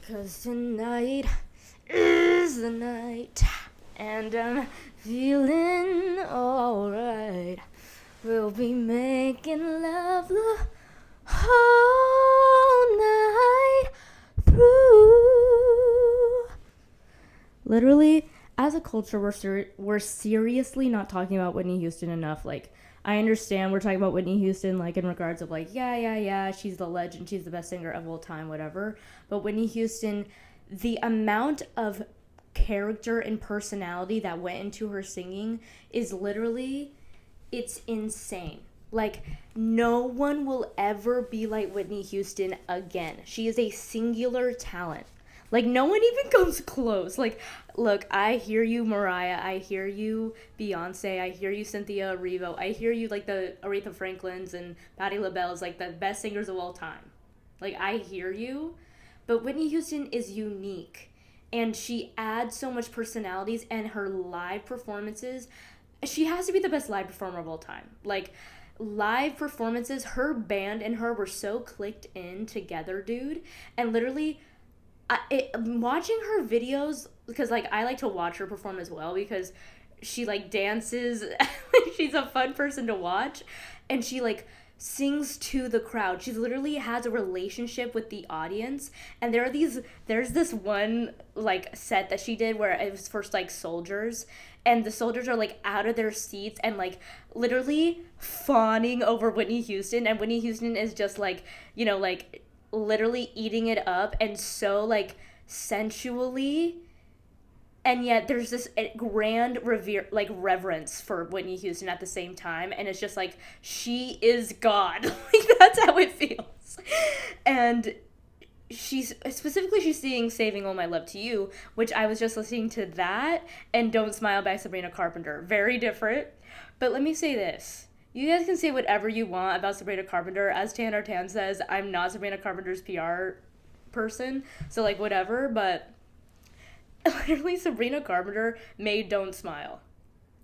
'Cause tonight is the night, and I'm feeling alright. We'll be making love the whole night through. Literally, as a culture, we're seriously not talking about Whitney Houston enough. Like, I understand we're talking about Whitney Houston, like, in regards of, like, yeah, she's the legend, she's the best singer of all time, whatever. But Whitney Houston, the amount of character and personality that went into her singing is literally, it's insane. Like, no one will ever be like Whitney Houston again. She is a singular talent. Like, no one even comes close. Like, look, I hear you, Mariah. I hear you, Beyonce. I hear you, Cynthia Erivo. I hear you, like, the Aretha Franklins and Patti LaBelle's, like, the best singers of all time. Like, I hear you. But Whitney Houston is unique. And she adds so much personalities, and her live performances, she has to be the best live performer of all time. Like, live performances, her band and her were so clicked in together, dude. And literally, watching her videos, because, like, I like to watch her perform as well, because she, like, dances. She's a fun person to watch, and she, like, sings to the crowd. She literally has a relationship with the audience, and there's this one, like, set that she did where it was first, like, soldiers, and the soldiers are, like, out of their seats and, like, literally fawning over Whitney Houston, and Whitney Houston is just, like, you know, like, literally eating it up, and so, like, sensually, and yet there's this grand reverence for Whitney Houston at the same time, and it's just like, she is God. Like, that's how it feels. And she's singing Saving All My Love to You, which I was just listening to that, and Don't Smile by Sabrina Carpenter. Very different. But let me say this. You guys can say whatever you want about Sabrina Carpenter. As Tanner Tan says, I'm not Sabrina Carpenter's PR person, so, like, whatever, but literally Sabrina Carpenter made Don't Smile.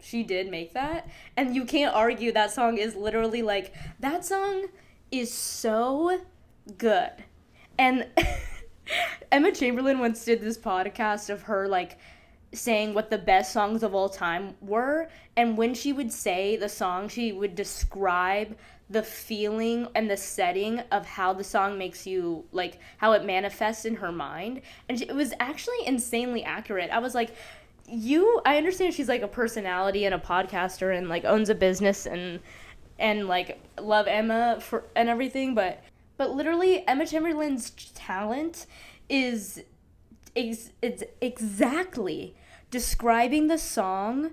She did make that, and you can't argue that song is literally, like, that song is so good. And Emma Chamberlain once did this podcast of her, like, saying what the best songs of all time were, and when she would say the song, she would describe the feeling and the setting of how the song makes you, like, how it manifests in her mind, and it was actually insanely accurate. I was like, I understand she's, like, a personality and a podcaster and, like, owns a business and like, love Emma and everything, but literally Emma Chamberlain's talent is it's exactly describing the song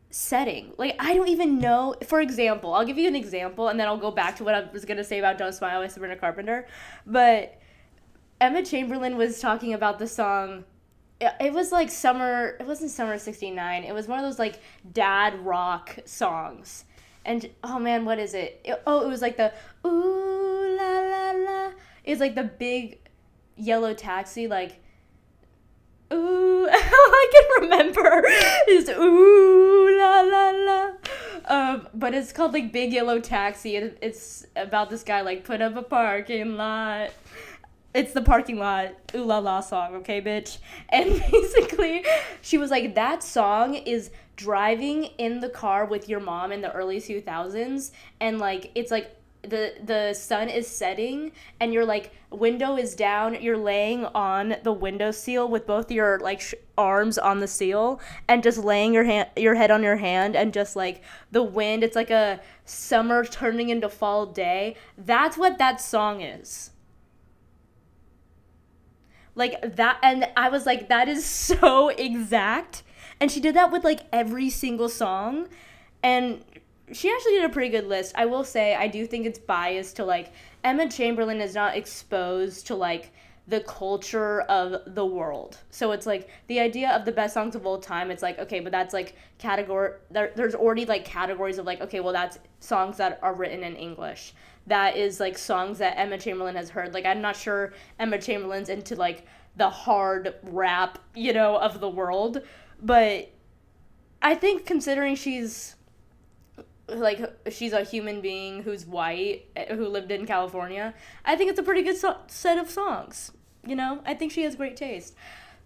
setting. Like, I don't even know. For example, I'll give you an example, and then I'll go back to what I was going to say about Don't Smile by Sabrina Carpenter. But Emma Chamberlain was talking about the song. It was like summer. It wasn't Summer '69. It was one of those, like, dad rock songs. And, oh man, what is it? It was like the ooh la la la. It's like the big yellow taxi, like, ooh, I can remember, is ooh la la la, but it's called, like, Big Yellow Taxi, and it's about this guy, like, put up a parking lot. It's the parking lot ooh la la song, okay, bitch? And basically, she was like, that song is driving in the car with your mom in the early 2000s, and, like, it's like, the sun is setting, and your, like, window is down, you're laying on the window sill with both your, like, arms on the seal, and just laying your head on your hand, and just, like, the wind, it's like a summer turning into fall day. That's what that song is. Like, that, and I was like, that is so exact. And she did that with, like, every single song, and she actually did a pretty good list. I will say, I do think it's biased to, like, Emma Chamberlain is not exposed to, like, the culture of the world. So it's, like, the idea of the best songs of all time, it's like, okay, but that's, like, there's already, like, categories of, like, okay, well, that's songs that are written in English. That is, like, songs that Emma Chamberlain has heard. Like, I'm not sure Emma Chamberlain's into, like, the hard rap, you know, of the world. But I think, considering she's a human being who's white, who lived in California, I think it's a pretty good set of songs. You know, I think she has great taste.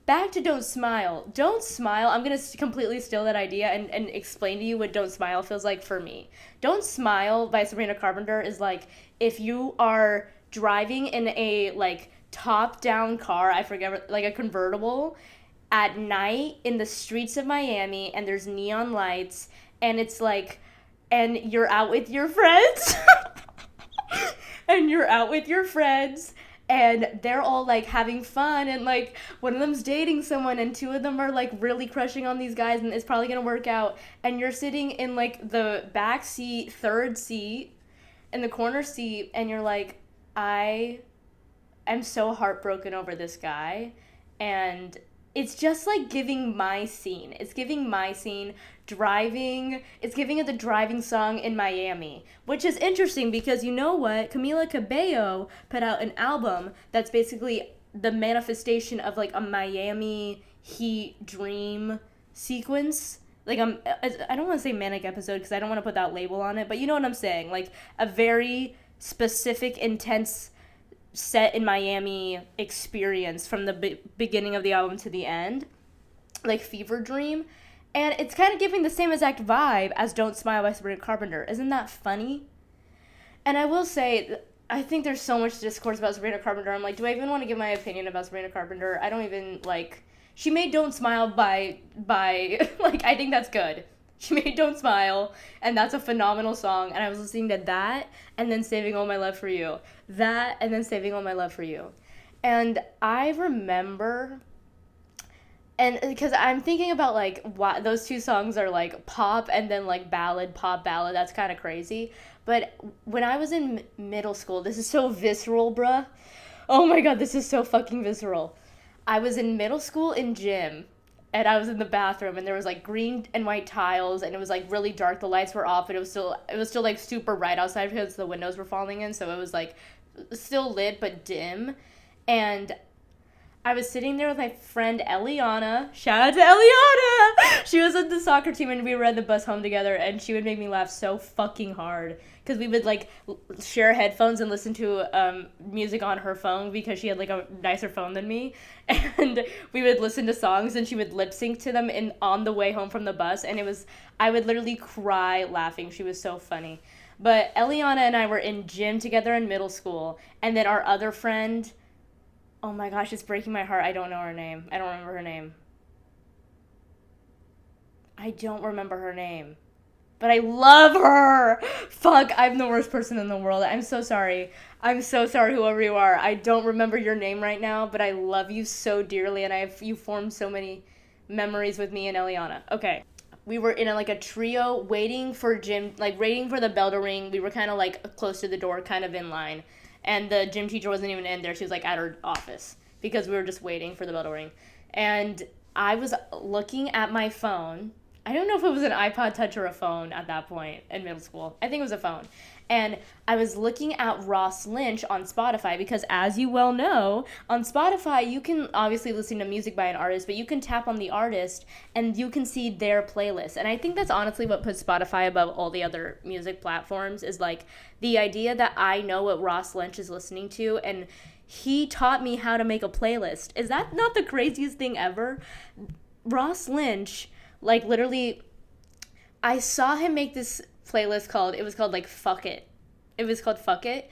Back to Don't Smile. Don't Smile, I'm going to completely steal that idea and explain to you what Don't Smile feels like for me. Don't Smile by Sabrina Carpenter is like if you are driving in a, like, top-down car, I forget, like a convertible, at night in the streets of Miami, and there's neon lights, and it's like, and you're out with your friends, and you're out with your friends, and they're all like having fun, and like one of them's dating someone, and two of them are like really crushing on these guys, and it's probably gonna work out, and you're sitting in like the back seat, third seat, in the corner seat, and you're like, I am so heartbroken over this guy, and it's just like giving my scene. It's giving my scene driving. It's giving it the driving song in Miami, which is interesting because you know what? Camila Cabello put out an album that's basically the manifestation of like a Miami Heat dream sequence. Like I don't want to say manic episode because I don't want to put that label on it, but you know what I'm saying? Like a very specific, intense set in Miami experience from the beginning of the album to the end, like Fever Dream, and it's kind of giving the same exact vibe as Don't Smile by Sabrina Carpenter. Isn't that funny? And I will say, I think there's so much discourse about Sabrina Carpenter. I'm like, do I even want to give my opinion about Sabrina Carpenter? I don't even, like, she made Don't Smile by like, I think that's good. She made Don't Smile, and that's a phenomenal song, and I was listening to that, and then Saving All My Love for You. That, and then Saving All My Love for You. And I remember, and because I'm thinking about, like, why those two songs are, like, pop, and then, like, ballad, pop, ballad, that's kind of crazy. But when I was in middle school, this is so visceral, bruh. Oh my god, this is so fucking visceral. I was in middle school in gym, and I was in the bathroom, and there was, like, green and white tiles, and it was, like, really dark. The lights were off, and it was still, like, super bright outside because the windows were falling in, so it was, like, still lit but dim. And I was sitting there with my friend Eliana. Shout out to Eliana! She was on the soccer team, and we were on the bus home together, and she would make me laugh so fucking hard. Because we would, like, share headphones and listen to music on her phone because she had, like, a nicer phone than me. And we would listen to songs, and she would lip sync to them on the way home from the bus. And I would literally cry laughing. She was so funny. But Eliana and I were in gym together in middle school. And then our other friend, oh my gosh, it's breaking my heart. I don't know her name. I don't remember her name. But I love her. Fuck, I'm the worst person in the world. I'm so sorry. I'm so sorry, whoever you are. I don't remember your name right now, but I love you so dearly, and you formed so many memories with me and Eliana. Okay. We were in a trio waiting for the bell to ring. We were kind of like close to the door, kind of in line. And the gym teacher wasn't even in there. She was like at her office because we were just waiting for the bell to ring. And I was looking at my phone. I don't know if it was an iPod Touch or a phone at that point in middle school. I think it was a phone. And I was looking at Ross Lynch on Spotify because, as you well know, on Spotify, you can obviously listen to music by an artist, but you can tap on the artist and you can see their playlist. And I think that's honestly what puts Spotify above all the other music platforms is, like, the idea that I know what Ross Lynch is listening to and he taught me how to make a playlist. Is that not the craziest thing ever? Ross Lynch, like, literally, I saw him make this playlist called like Fuck It. It was called Fuck It.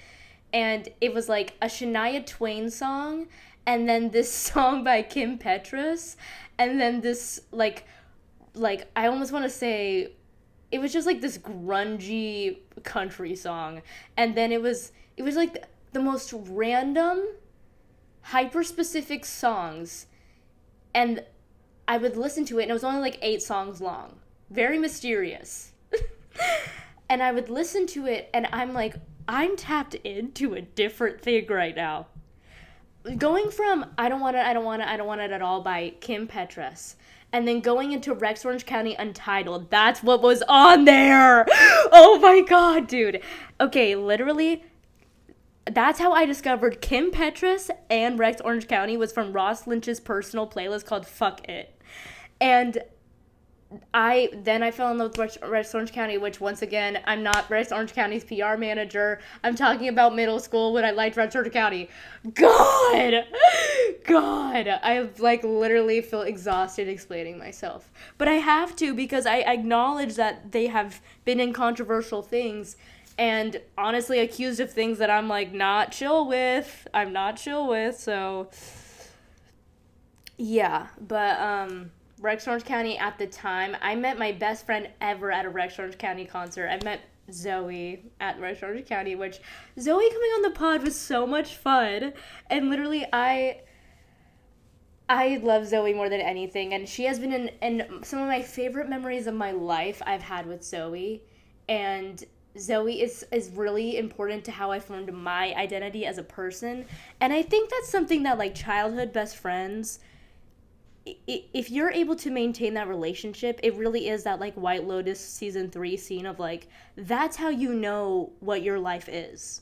And it was like a Shania Twain song and then this song by Kim Petras and then this like I almost want to say it was just like this grungy country song. And then it was like the most random hyper specific songs, and I would listen to it and it was only like 8 songs long. Very mysterious. And I would listen to it, and I'm like, I'm tapped into a different thing right now. Going from I Don't Want It, I Don't Want It, I Don't Want It at All by Kim Petras, and then going into Rex Orange County Untitled. That's what was on there! Oh my god, dude. Okay, literally, that's how I discovered Kim Petras and Rex Orange County was from Ross Lynch's personal playlist called Fuck It. And I fell in love with West Orange County, which once again, I'm not West Orange County's PR manager. I'm talking about middle school when I liked West Orange County. God, God, I like literally feel exhausted explaining myself, but I have to because I acknowledge that they have been in controversial things, and honestly accused of things that I'm like not chill with. I'm not chill with, so yeah, but Rex Orange County at the time, I met my best friend ever at a Rex Orange County concert. I met Zoe at Rex Orange County, which Zoe coming on the pod was so much fun. And literally I love Zoe more than anything, and she has been in some of my favorite memories of my life I've had with Zoe. And Zoe is really important to how I formed my identity as a person. And I think that's something that like childhood best friends, if you're able to maintain that relationship, it really is that like White Lotus season 3 scene of like that's how you know what your life is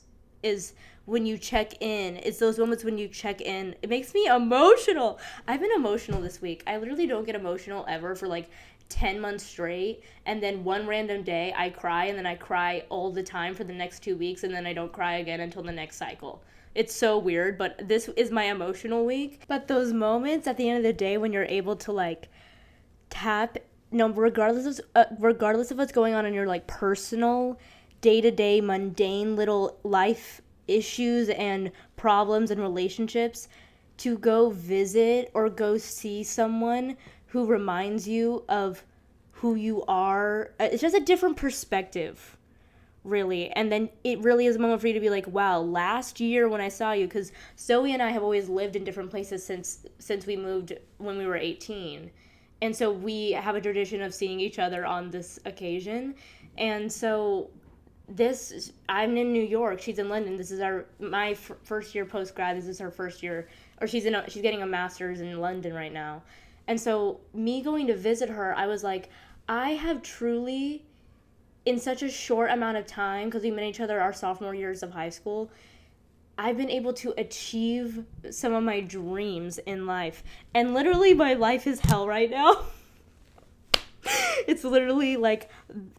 when you check in. It's those moments when you check in. It makes me emotional. I've been emotional this week. I literally don't get emotional ever for like 10 months straight, and then one random day I cry, and then I cry all the time for the next 2 weeks, and then I don't cry again until the next cycle. It's so weird, but this is my emotional week. But those moments at the end of the day when you're able to like tap, no, regardless of what's going on in your like personal, day-to-day, mundane little life issues and problems and relationships, to go visit or go see someone who reminds you of who you are. It's just a different perspective, really. And then it really is a moment for you to be like, wow, last year when I saw you, because Zoe and I have always lived in different places since we moved when we were 18. And so we have a tradition of seeing each other on this occasion. And so I'm in New York, she's in London. This is my first year post grad. This is her first year, or she's getting a master's in London right now. And so me going to visit her, I was like, I have truly, in such a short amount of time, because we met each other our sophomore years of high school, I've been able to achieve some of my dreams in life. And literally my life is hell right now. It's literally like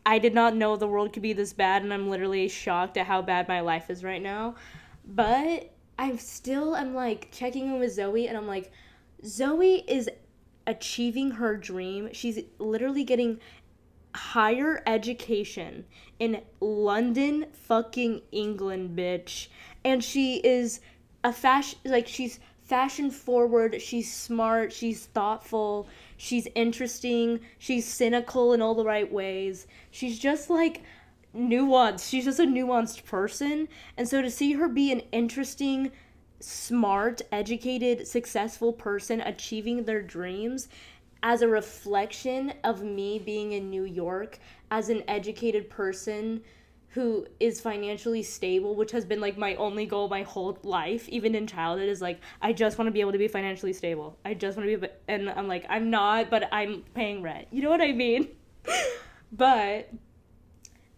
I did not know the world could be this bad, and I'm literally shocked at how bad my life is right now. But I'm like checking in with Zoe, and I'm like, Zoe is achieving her dream. She's literally getting higher education in London, fucking England, bitch. And she is she's fashion forward, she's smart, she's thoughtful, she's interesting, she's cynical in all the right ways. She's just like nuanced. She's just a nuanced person. And so to see her be an interesting, smart, educated, successful person achieving their dreams as a reflection of me being in New York as an educated person who is financially stable, which has been like my only goal my whole life, even in childhood, is like, I just want to be able to be financially stable. I just want to be, and I'm like, I'm not, but I'm paying rent. You know what I mean? But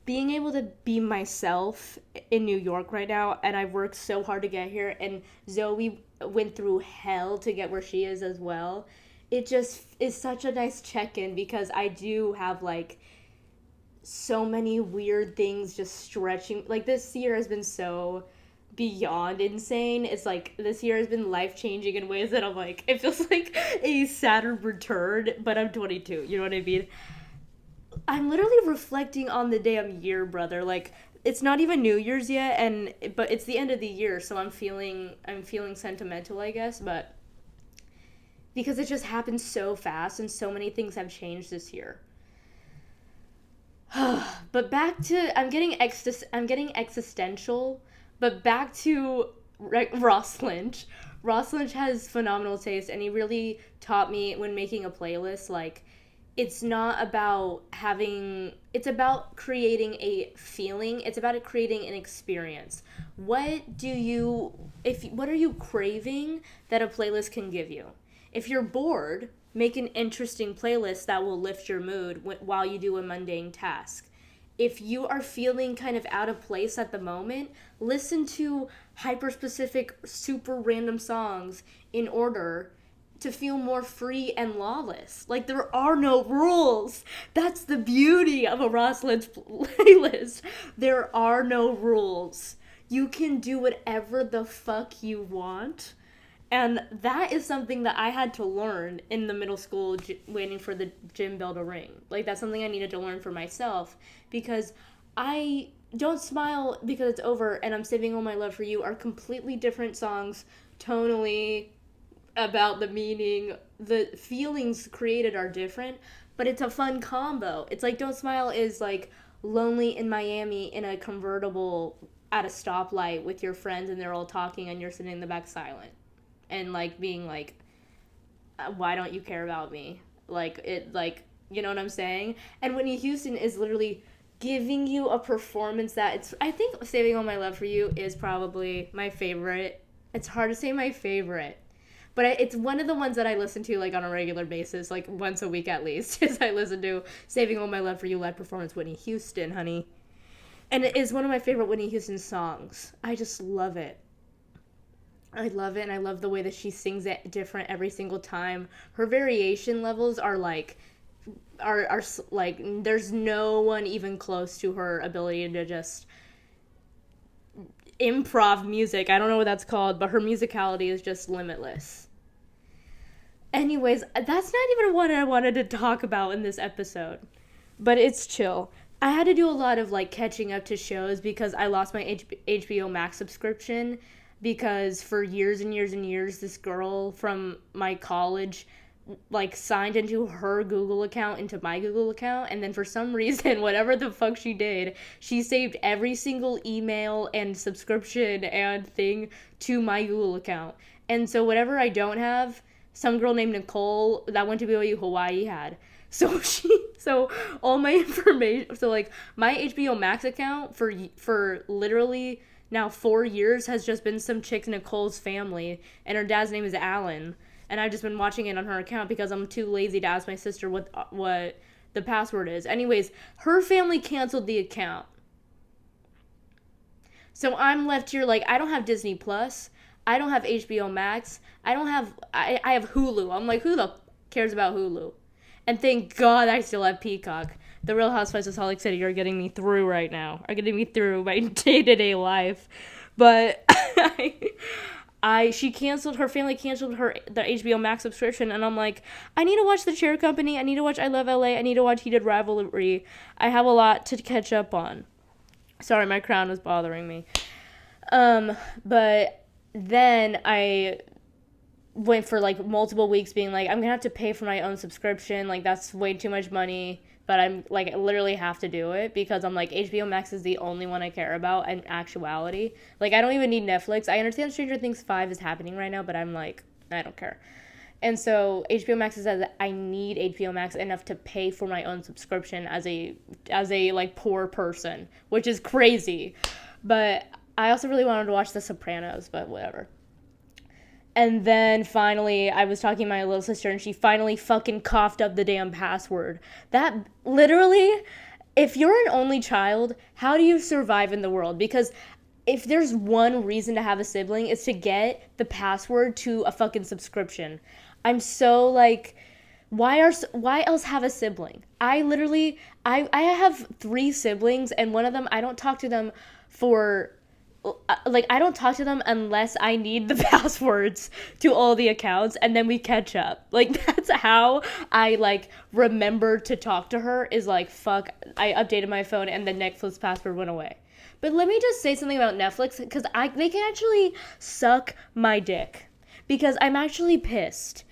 being able to be myself in New York right now, and I've worked so hard to get here, and Zoe went through hell to get where she is as well. It just is such a nice check-in, because I do have like so many weird things just stretching. Like this year has been so beyond insane. It's like this year has been life-changing in ways that I'm like, it feels like a Saturn return, but I'm 22. You know what I mean? I'm literally reflecting on the damn year, brother. Like, it's not even New Year's yet, but it's the end of the year, so I'm feeling sentimental, I guess, but because it just happened so fast and so many things have changed this year. But back to I'm getting existential, but back to Ross Lynch. Ross Lynch has phenomenal taste, and he really taught me when making a playlist, like, it's not about it's about creating a feeling. It's about creating an experience. What are you craving that a playlist can give you? If you're bored, make an interesting playlist that will lift your mood while you do a mundane task. If you are feeling kind of out of place at the moment, listen to hyper-specific, super random songs in order to feel more free and lawless. Like, there are no rules. That's the beauty of a Ross Lynch playlist. There are no rules. You can do whatever the fuck you want. And that is something that I had to learn in the middle school waiting for the gym bell to ring. Like, that's something I needed to learn for myself, because I Don't Smile Because It's Over and I'm Saving All My Love for You are completely different songs, tonally, about the meaning. The feelings created are different, but it's a fun combo. It's like Don't Smile is like lonely in Miami in a convertible at a stoplight with your friends, and they're all talking and you're sitting in the back silent and like being like, why don't you care about me? Like, it, like, you know what I'm saying? And Whitney Houston is literally giving you a performance that I think Saving All My Love for You is probably my favorite. It's hard to say my favorite, but it's one of the ones that I listen to like on a regular basis, like once a week at least, is I listen to Saving All My Love for You live performance Whitney Houston, honey. And it is one of my favorite Whitney Houston songs. I just love it. I love it, and I love the way that she sings it different every single time. Her variation levels are like, are like, there's no one even close to her ability to just improv music. I don't know what that's called, but her musicality is just limitless. Anyways, that's not even what I wanted to talk about in this episode, but it's chill. I had to do a lot of like catching up to shows because I lost my HBO Max subscription, because for years and years and years, this girl from my college like signed into her Google account into my Google account, and then for some reason, whatever the fuck she did, she saved every single email and subscription and thing to my Google account. And so whatever I don't have, some girl named Nicole that went to BYU Hawaii had. So all my information, so like my HBO Max account for literally now 4 years has just been some chick Nicole's family, and her dad's name is Alan, and I've just been watching it on her account because I'm too lazy to ask my sister what the password is. Anyways, her family canceled the account, so I'm left here like, I don't have Disney Plus, I don't have HBO Max, I have Hulu. I'm like, who the cares about Hulu? And thank God I still have Peacock. The Real Housewives of Salt Lake City are getting me through right now. Are getting me through my day-to-day life. But her family canceled the HBO Max subscription, and I'm like, I need to watch The Chair Company, I need to watch I Love LA, I need to watch Heated Rivalry. I have a lot to catch up on. Sorry, my crown was bothering me. But then I went for like multiple weeks being like, I'm gonna have to pay for my own subscription, like that's way too much money, but I'm like, I literally have to do it because I'm like, HBO Max is the only one I care about in actuality. Like, I don't even need Netflix. I understand Stranger Things 5 is happening right now, but I'm like, I don't care. And so HBO Max says that I need HBO Max enough to pay for my own subscription as a like poor person, which is crazy. But I also really wanted to watch The Sopranos, but whatever. And then finally, I was talking to my little sister, and she finally fucking coughed up the damn password. That, literally, if you're an only child, how do you survive in the world? Because if there's one reason to have a sibling, it's to get the password to a fucking subscription. I'm so, like, why else have a sibling? I have 3 siblings, and one of them, I don't talk to them I don't talk to them unless I need the passwords to all the accounts, and then we catch up. Like, that's how I, like, remember to talk to her, is like, fuck, I updated my phone and the Netflix password went away. But let me just say something about Netflix, because they can actually suck my dick, because I'm actually pissed.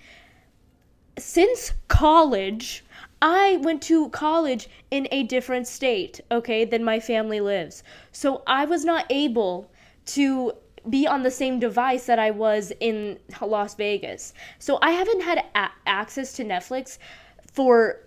Since college, I went to college in a different state, okay, than my family lives. So I was not able to be on the same device that I was in Las Vegas. So I haven't had access to Netflix for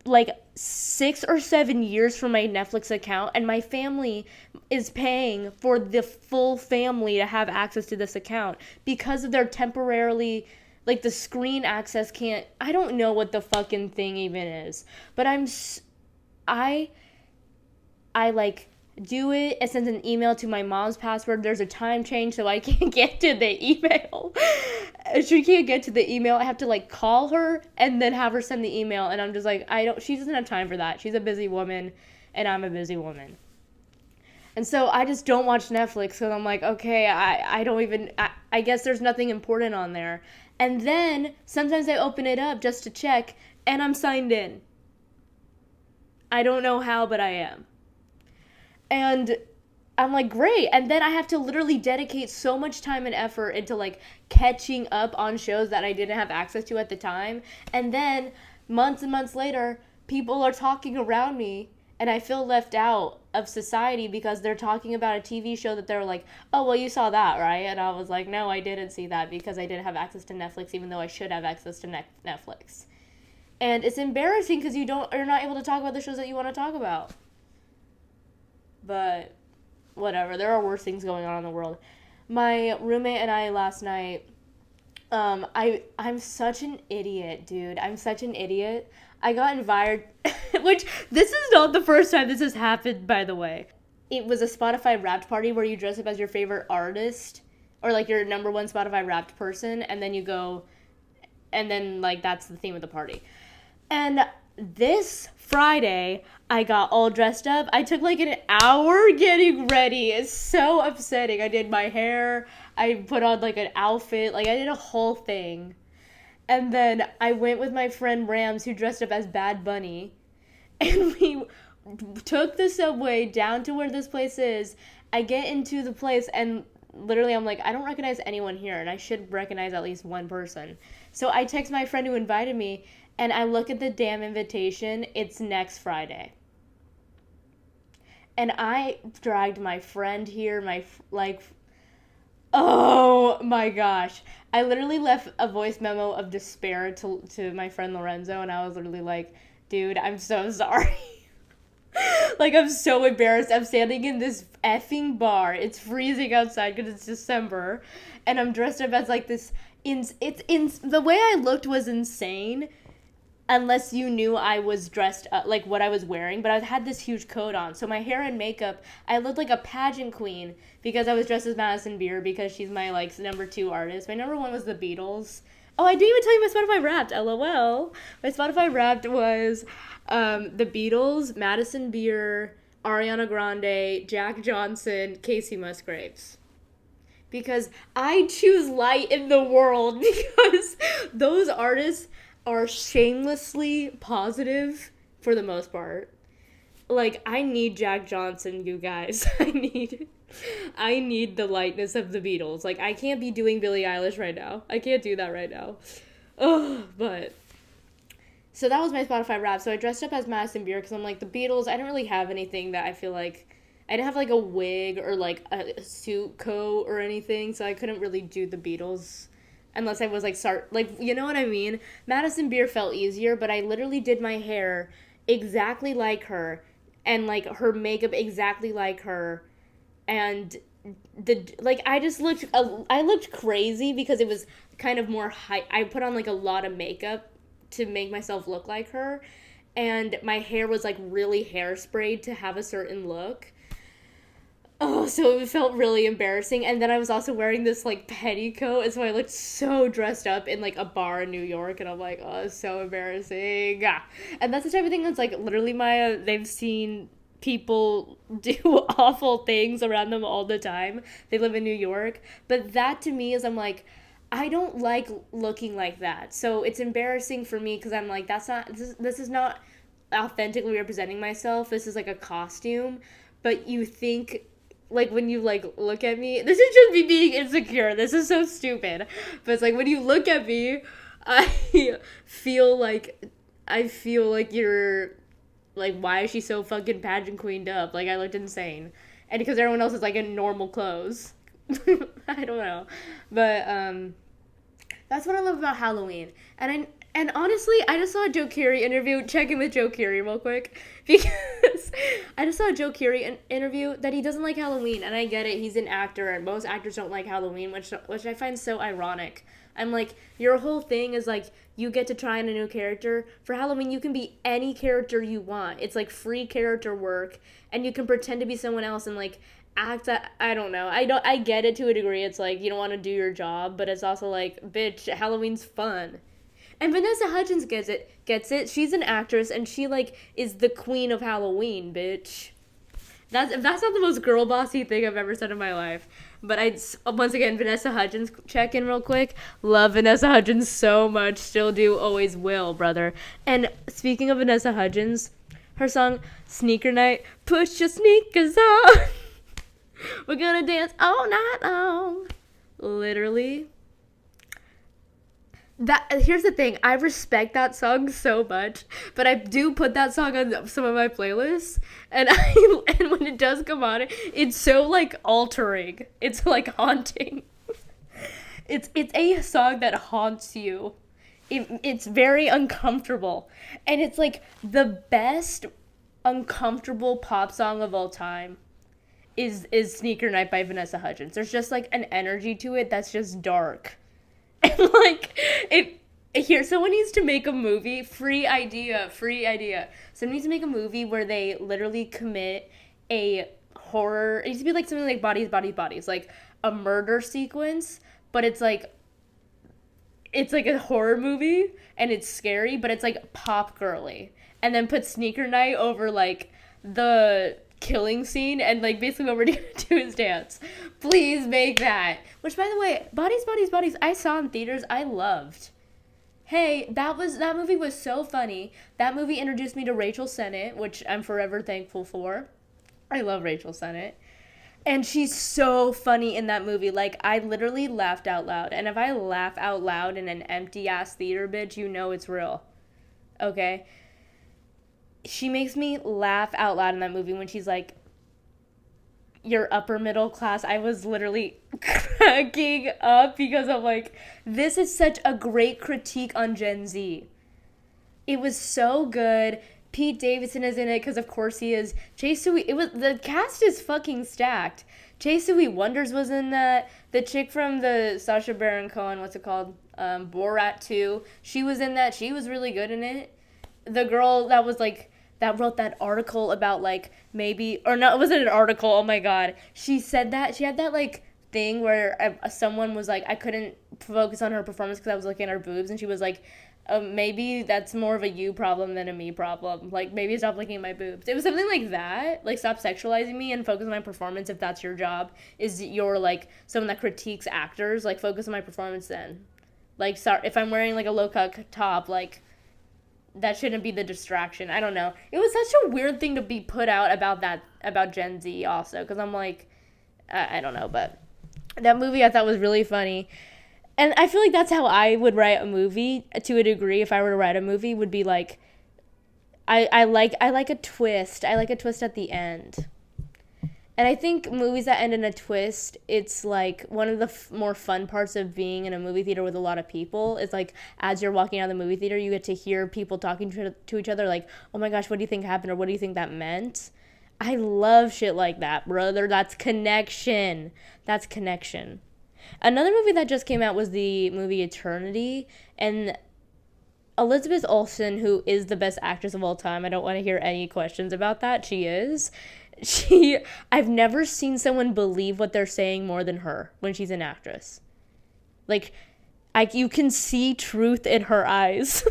like 6 or 7 years from my Netflix account, and my family is paying for the full family to have access to this account because of their temporarily, like, the screen access can't, I don't know what the fucking thing even is, but I like do it. It sends an email to my mom's password. There's a time change, so I can't get to the email. She can't get to the email. I have to like call her and then have her send the email. And I'm just like, she doesn't have time for that. She's a busy woman and I'm a busy woman. And so I just don't watch Netflix because I'm like, okay, I don't even, I guess there's nothing important on there. And then sometimes I open it up just to check and I'm signed in. I don't know how, but I am. And I'm like, great. And then I have to literally dedicate so much time and effort into like catching up on shows that I didn't have access to at the time. And then months and months later, people are talking around me and I feel left out of society because they're talking about a TV show that they're like, oh, well, you saw that, right? And I was like, no, I didn't see that because I didn't have access to Netflix, even though I should have access to Netflix. And it's embarrassing because you're not able to talk about the shows that you want to talk about. But whatever, there are worse things going on in the world. My roommate and I last night, I'm such an idiot, dude. I'm such an idiot. I got invited, which this is not the first time this has happened, by the way. It was a Spotify Wrapped party where you dress up as your favorite artist or like your number one Spotify Wrapped person, and then you go, and then like that's the theme of the party. And this Friday, I got all dressed up. I took like an hour getting ready. It's so upsetting. I did my hair. I put on like an outfit. Like I did a whole thing. And then I went with my friend Rams, who dressed up as Bad Bunny. And we took the subway down to where this place is. I get into the place and literally I'm like, I don't recognize anyone here. And I should recognize at least one person. So I text my friend who invited me. And I look at the damn invitation. It's next Friday. And I dragged my friend here, oh my gosh. I literally left a voice memo of despair to my friend Lorenzo, and I was literally like, dude, I'm so sorry. Like, I'm so embarrassed. I'm standing in this effing bar. It's freezing outside because it's December, and I'm dressed up as like this, the way I looked was insane. Unless you knew I was dressed up, like what I was wearing, but I had this huge coat on. So my hair and makeup, I looked like a pageant queen because I was dressed as Madison Beer because she's my like number 2 artist. My number 1 was the Beatles. Oh, I didn't even tell you my Spotify Wrapped, LOL. My Spotify Wrapped was the Beatles, Madison Beer, Ariana Grande, Jack Johnson, Casey Musgraves. Because I choose light in the world because those artists are shamelessly positive for the most part. Like, I need Jack Johnson, you guys. I need the lightness of the Beatles. Like, I can't be doing Billie Eilish right now. I can't do that right now. Oh, but so that was my Spotify Wrap. So I dressed up as Madison Beer because I'm like, the Beatles, I don't really have anything that I feel like, I didn't have like a wig or like a suit coat or anything, so I couldn't really do the Beatles. Unless I was like, you know what I mean? Madison Beer felt easier, but I literally did my hair exactly like her and like her makeup exactly like her. And I looked crazy because it was kind of more I put on like a lot of makeup to make myself look like her. And my hair was like really hairsprayed to have a certain look. Oh, so it felt really embarrassing. And then I was also wearing this, like, petticoat, and so I looked so dressed up in, like, a bar in New York, and I'm like, oh, it's so embarrassing. Ah. And that's the type of thing that's, like, literally they've seen people do awful things around them all the time. They live in New York. But that, to me, is, I'm like, I don't like looking like that. So it's embarrassing for me, because I'm like, this is not authentically representing myself. This is, like, a costume. But you think, like, when you, like, look at me, this is just me being insecure. This is so stupid. But it's like, when you look at me, I feel like you're, like, why is she so fucking pageant queened up? Like, I looked insane. And because everyone else is, like, in normal clothes. I don't know. But, that's what I love about Halloween. And And honestly, I just saw a Joe Keery interview. Check in with Joe Keery real quick. Because I just saw a Joe Keery interview that he doesn't like Halloween. And I get it. He's an actor. And most actors don't like Halloween, which I find so ironic. I'm like, your whole thing is like, you get to try on a new character. For Halloween, you can be any character you want. It's like free character work. And you can pretend to be someone else and like act that, I don't know. I get it to a degree. It's like, you don't want to do your job. But it's also like, bitch, Halloween's fun. And Vanessa Hudgens gets it. She's an actress, and she, like, is the queen of Halloween, bitch. That's not the most girl bossy thing I've ever said in my life. But once again, Vanessa Hudgens, check in real quick. Love Vanessa Hudgens so much. Still do, always will, brother. And speaking of Vanessa Hudgens, her song, Sneaker Night, push your sneakers on. We're gonna dance all night long. Literally. Here's the thing, I respect that song so much, but I do put that song on some of my playlists, and and when it does come on, it's so like altering, it's like haunting. It's a song that haunts you. It's very uncomfortable, and it's like the best uncomfortable pop song of all time. Is Sneaker Night by Vanessa Hudgens. There's just like an energy to it that's just dark. And like someone needs to make a movie, free idea. Someone needs to make a movie where they literally commit a horror, it needs to be like something like bodies, like a murder sequence, but it's like a horror movie and it's scary, but it's like pop girly. And then put Sneaker Night over like the killing scene, and like basically what we're gonna do is dance. Please make that. Which, by the way, Bodies I saw in theaters. I loved. Hey, that movie was so funny. That movie introduced me to Rachel Sennett, which I'm forever thankful for. I love Rachel Sennett. And she's so funny in that movie. Like, I literally laughed out loud. And if I laugh out loud in an empty ass theater, bitch, you know it's real. Okay? She makes me laugh out loud in that movie when she's like, you're upper middle class. I was literally cracking up because I'm like, this is such a great critique on Gen Z. It was so good. Pete Davidson is in it because of course he is. The cast is fucking stacked. Jay Sui Wonders was in that. The chick from the Sacha Baron Cohen, what's it called? Borat 2. She was in that. She was really good in it. The girl that was like, that wrote that article about like maybe, or no, it wasn't an article, oh my god. She said that, she had that like thing where someone was like, I couldn't focus on her performance because I was looking at her boobs, and she was like, maybe that's more of a you problem than a me problem. Like, maybe stop looking at my boobs. It was something like that. Like, stop sexualizing me and focus on my performance if that's your job. Is you're, like, someone that critiques actors. Like, focus on my performance then. Like, sorry, if I'm wearing, like, a low-cut top, like, that shouldn't be the distraction. I don't know. It was such a weird thing to be put out about Gen Z also. Because I'm like, I don't know. But that movie I thought was really funny. And I feel like that's how I would write a movie to a degree. If I were to write a movie, would be like, I like a twist. I like a twist at the end. And I think movies that end in a twist, it's like one of the more fun parts of being in a movie theater with a lot of people. It's like, as you're walking out of the movie theater, you get to hear people talking to each other like, oh my gosh, what do you think happened? Or what do you think that meant? I love shit like that, brother. That's connection. That's connection. Another movie that just came out was the movie Eternity, and Elizabeth Olsen, who is the best actress of all time, I don't want to hear any questions about that. She is. I've never seen someone believe what they're saying more than her when she's an actress. Like, you can see truth in her eyes.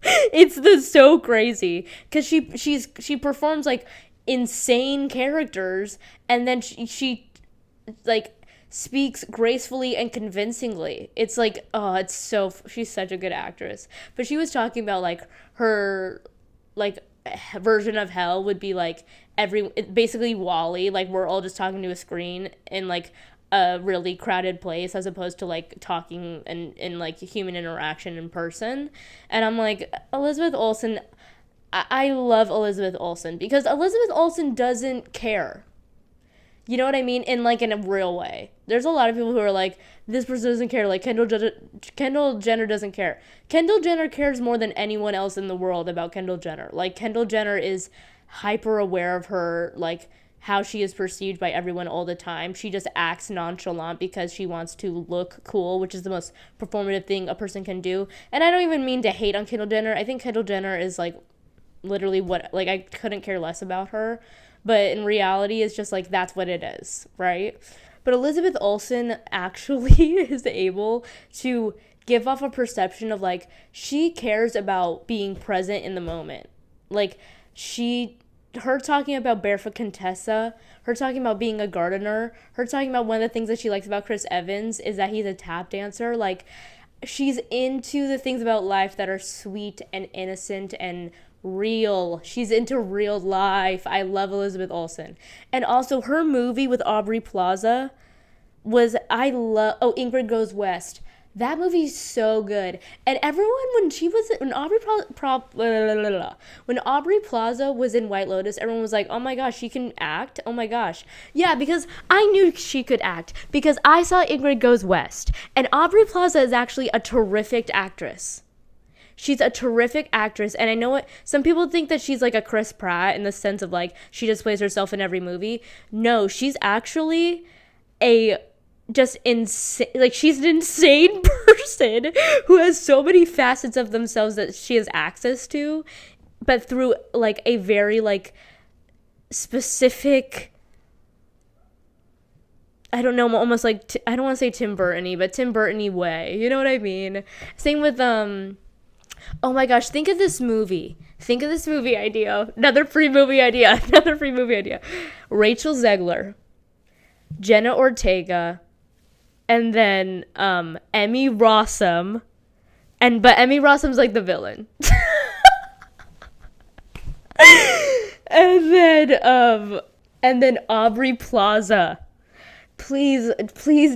It's so crazy because she performs like insane characters, and then she like speaks gracefully and convincingly. It's like, oh, she's such a good actress. But she was talking about like her like version of hell would be like basically Wall-E, like we're all just talking to a screen in like a really crowded place as opposed to like talking and like human interaction in person. And I'm like, Elizabeth Olsen, I love Elizabeth Olsen because Elizabeth Olsen doesn't care. You know what I mean? In a real way. There's a lot of people who are like, this person doesn't care. Like, Kendall Jenner doesn't care. Kendall Jenner cares more than anyone else in the world about Kendall Jenner. Like, Kendall Jenner is hyper aware of her, like, how she is perceived by everyone all the time. She just acts nonchalant because she wants to look cool, which is the most performative thing a person can do. And I don't even mean to hate on Kendall Jenner. I think Kendall Jenner is, like, literally what, like, I couldn't care less about her. But in reality, it's just, like, that's what it is, right? But Elizabeth Olsen actually is able to give off a perception of, like, she cares about being present in the moment. Like, her talking about Barefoot Contessa, her talking about being a gardener, her talking about one of the things that she likes about Chris Evans is that he's a tap dancer. Like, she's into the things about life that are sweet and innocent and real. She's into real life. I love Elizabeth Olsen. And also her movie with Aubrey Plaza Ingrid Goes West. That movie's so good. And everyone, when Aubrey Plaza was in White Lotus, everyone was like, oh my gosh, she can act? Oh my gosh. Yeah, because I knew she could act. Because I saw Ingrid Goes West. And Aubrey Plaza is actually a terrific actress. She's a terrific actress. And I know some people think that she's like a Chris Pratt in the sense of like, she just plays herself in every movie. No, she's an insane person who has so many facets of themselves that she has access to, but through like a very like specific, I don't know, almost like I don't want to say Tim Burton-y, but Tim Burton-y way. You know what I mean? Same with oh my gosh, think of this movie idea. Another free movie idea. Rachel Zegler, Jenna Ortega, and then Emmy Rossum, but Emmy Rossum's like the villain. and then Aubrey Plaza. Please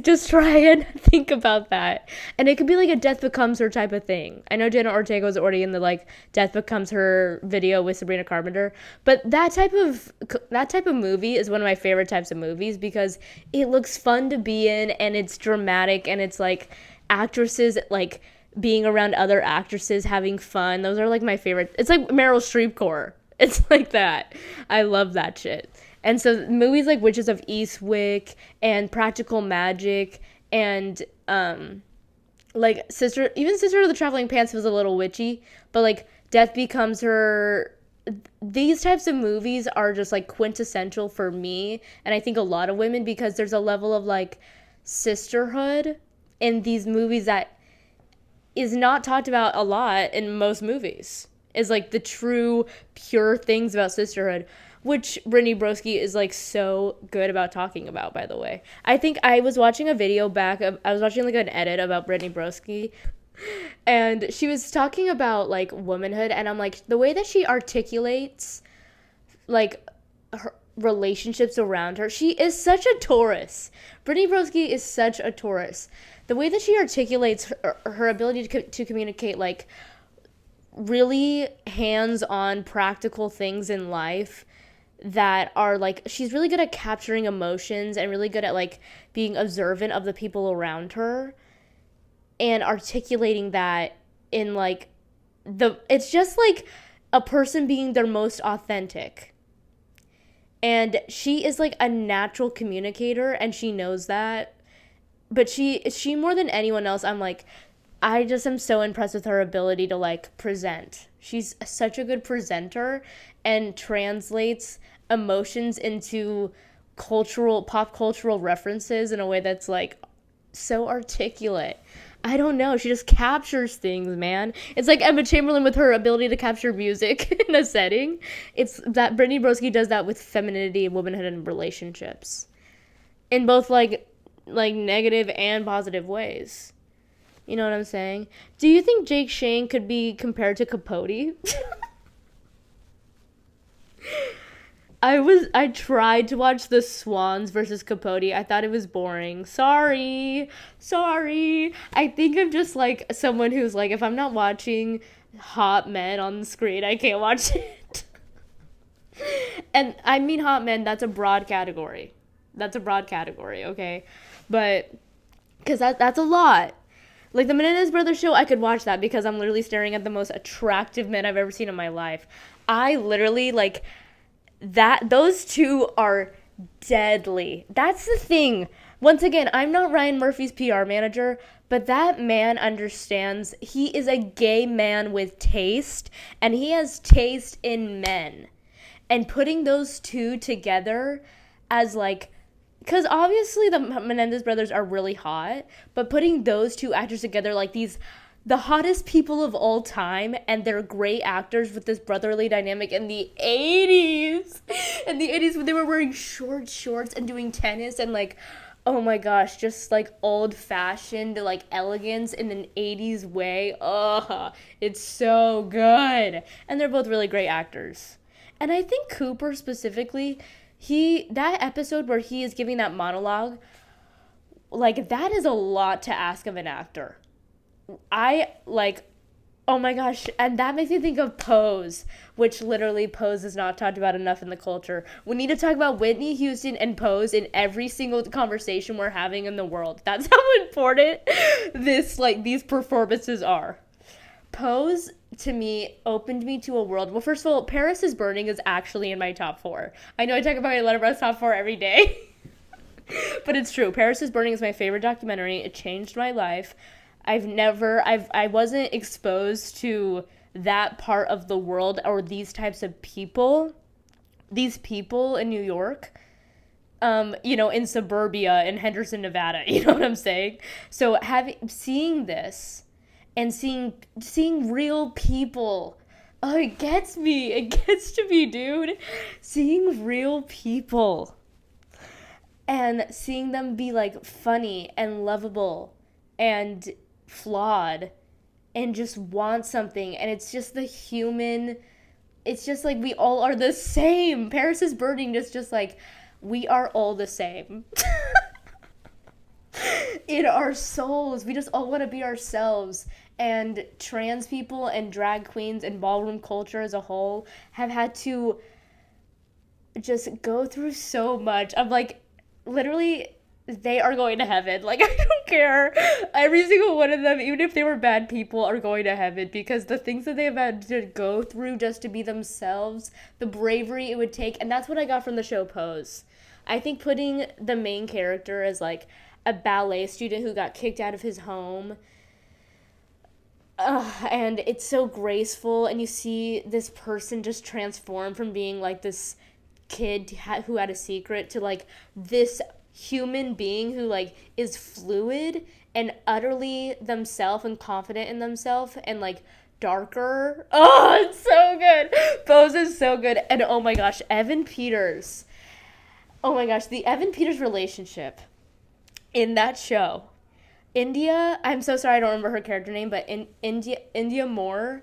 just try and think about that. And it could be like a Death Becomes Her type of thing. I know Jenna Ortega was already in the like Death Becomes Her video with Sabrina Carpenter, but that type of movie is one of my favorite types of movies because it looks fun to be in and it's dramatic and it's like actresses like being around other actresses having fun. Those are like my favorite. It's like Meryl Streep core. It's like that. I love that shit. And so movies like Witches of Eastwick and Practical Magic and like Sister of the Traveling Pants was a little witchy, but like Death Becomes Her, these types of movies are just like quintessential for me and I think a lot of women because there's a level of like sisterhood in these movies that is not talked about a lot in most movies. Is like the true pure things about sisterhood, which Brittany Broski is like so good about talking about, by the way. I think I was watching a video I was watching like an edit about Brittany Broski, and she was talking about like womanhood, and I'm like, the way that she articulates like her relationships around her, she is such a Taurus. Brittany Broski is such a Taurus. The way that she articulates her ability to communicate like really hands-on practical things in life that are like, she's really good at capturing emotions and really good at like being observant of the people around her and articulating that in like it's just like a person being their most authentic. And she is like a natural communicator and she knows that. But she more than anyone else, I'm like, I just am so impressed with her ability to like present. She's such a good presenter and translates emotions into pop cultural references in a way that's like so articulate. I don't know. She just captures things, man. It's like Emma Chamberlain with her ability to capture music in a setting. It's that Brittany Broski does that with femininity and womanhood and relationships in both like negative and positive ways. You know what I'm saying? Do you think Jake Shane could be compared to Capote? I tried to watch the Swans versus Capote. I thought it was boring. Sorry. I think I'm just like someone who's like, if I'm not watching hot men on the screen, I can't watch it. And I mean hot men, that's a broad category. That's a broad category, okay? But because that's a lot. Like the Menendez Brothers show, I could watch that because I'm literally staring at the most attractive men I've ever seen in my life. I literally like that. Those two are deadly. That's the thing. Once again, I'm not Ryan Murphy's PR manager, but that man understands. He is a gay man with taste, and he has taste in men. And putting those two together as like, because obviously the Menendez brothers are really hot, but putting those two actors together like these, the hottest people of all time, and they're great actors with this brotherly dynamic in the 80s. In the 80s when they were wearing short shorts and doing tennis and like, oh my gosh, just like old fashioned like elegance in an 80s way. Oh, it's so good. And they're both really great actors. And I think Cooper specifically, that episode where he is giving that monologue, like that is a lot to ask of an actor. I like, oh my gosh, and that makes me think of Pose, which literally Pose is not talked about enough in the culture. We need to talk about Whitney Houston and Pose in every single conversation we're having in the world. That's how important these performances are. Pose, to me, opened me to a world. Well, first of all, Paris is Burning is actually in my top 4. I know I talk about my Letterboxd top 4 every day. But it's true. Paris is Burning is my favorite documentary. It changed my life. I wasn't exposed to that part of the world or these types of people. These people in New York. In suburbia in Henderson, Nevada. You know what I'm saying? So seeing this and seeing real people. Oh, it gets me. It gets to me, dude. Seeing real people. And seeing them be, like, funny and lovable and flawed and just want something. And it's just the human... It's just, like, we all are the same. Paris is Burning is just, like, we are all the same. In our souls. We just all want to be ourselves. And trans people and drag queens and ballroom culture as a whole have had to just go through so much. I'm like, literally, they are going to heaven. Like, I don't care. Every single one of them, even if they were bad people, are going to heaven because the things that they have had to go through just to be themselves, the bravery it would take. And that's what I got from the show Pose. I think putting the main character as, like, a ballet student who got kicked out of his home, and it's so graceful, and you see this person just transform from being like this kid who had a secret to like this human being who like is fluid and utterly themselves and confident in themselves and like darker. Oh, it's so good. Pose is so good. And oh my gosh, Evan Peters. Oh my gosh, the Evan Peters relationship in that show. India, I'm so sorry I don't remember her character name, but in India Moore,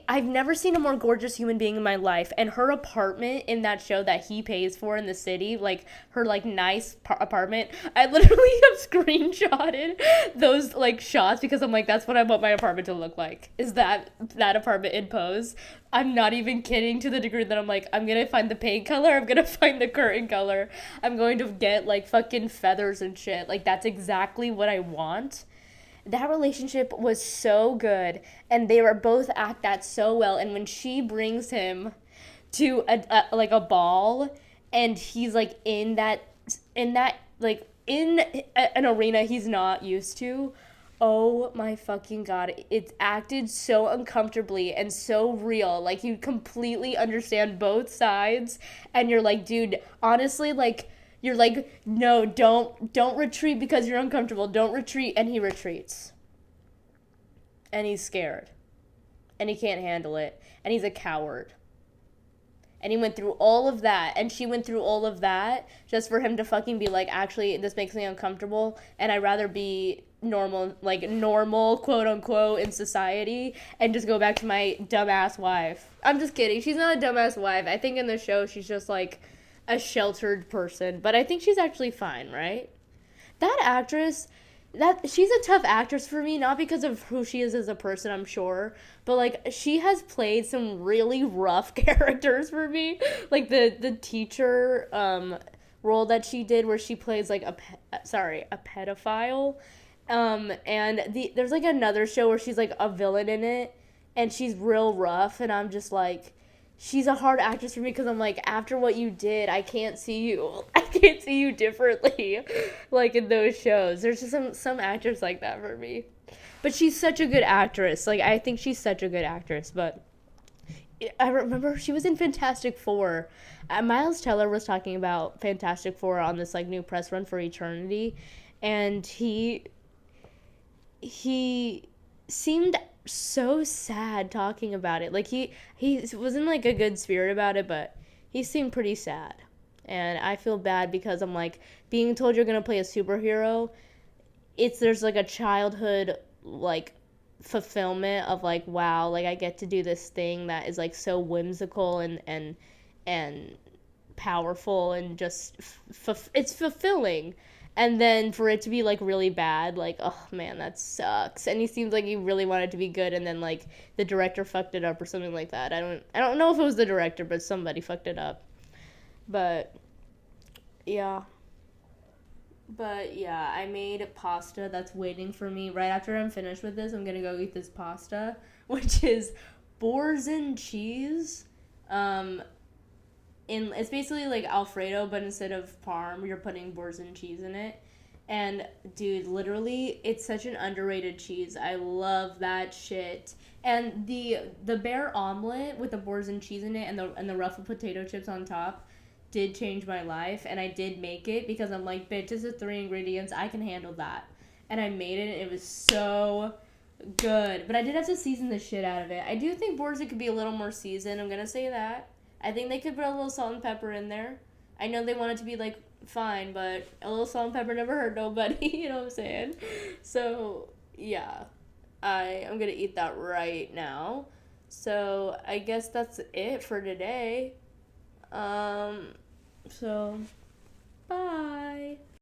I've never seen a more gorgeous human being in my life, and her apartment in that show that he pays for in the city, like her like nice apartment, I literally have screenshotted those like shots because I'm like, that's what I want my apartment to look like, is that apartment in Pose. I'm not even kidding, to the degree that I'm like, I'm gonna find the paint color, I'm gonna find the curtain color, I'm going to get like fucking feathers and shit. Like, that's exactly what I want. That relationship was so good, and they were both act that so well. And when she brings him to a ball, and he's like in that like in an arena he's not used to, oh my fucking god, it's acted so uncomfortably and so real. Like, you completely understand both sides, and you're like, dude, honestly, like, you're like, no, don't retreat because you're uncomfortable. Don't retreat. And he retreats. And he's scared. And he can't handle it. And he's a coward. And he went through all of that. And she went through all of that just for him to fucking be like, actually, this makes me uncomfortable. And I'd rather be normal, quote unquote, in society. And just go back to my dumbass wife. I'm just kidding. She's not a dumbass wife. I think in the show she's just like a sheltered person, but I think she's actually fine, right? That actress, she's a tough actress for me, not because of who she is as a person, I'm sure, but like, she has played some really rough characters for me, like the teacher, role that she did where she plays like a pedophile. And there's like another show where she's like a villain in it, and she's real rough, and I'm just like, she's a hard actress for me because I'm like, after what you did, I can't see you. I can't see you differently, like in those shows. There's just some actors like that for me, but she's such a good actress. Like I think she's such a good actress, but I remember she was in Fantastic Four. Miles Teller was talking about Fantastic Four on this like new press run for Eternity, and he seemed so sad talking about it. Like he wasn't like a good spirit about it, but he seemed pretty sad. And I feel bad because I'm like, being told you're gonna play a superhero, there's like a childhood like fulfillment of like, wow, like I get to do this thing that is like so whimsical and powerful, and just it's fulfilling. And then for it to be like really bad, like, oh man, that sucks. And he seems like he really wanted to be good, and then like the director fucked it up or something like that. I don't know if it was the director, but somebody fucked it up. But yeah. But yeah, I made pasta that's waiting for me. Right after I'm finished with this, I'm gonna go eat this pasta, which is boars and cheese. Um, it's basically like Alfredo, but instead of parm, you're putting boars and cheese in it. And dude, literally, it's such an underrated cheese. I love that shit. And the bear omelet with the boars and cheese in it, and the ruffled potato chips on top did change my life, and I did make it because I'm like, bitch, this is 3 ingredients, I can handle that. And I made it, and it was so good. But I did have to season the shit out of it. I do think boars, it could be a little more seasoned, I'm gonna say that. I think they could put a little salt and pepper in there. I know they want it to be like fine, but a little salt and pepper never hurt nobody, you know what I'm saying? So yeah, I'm gonna eat that right now. So I guess that's it for today. So bye.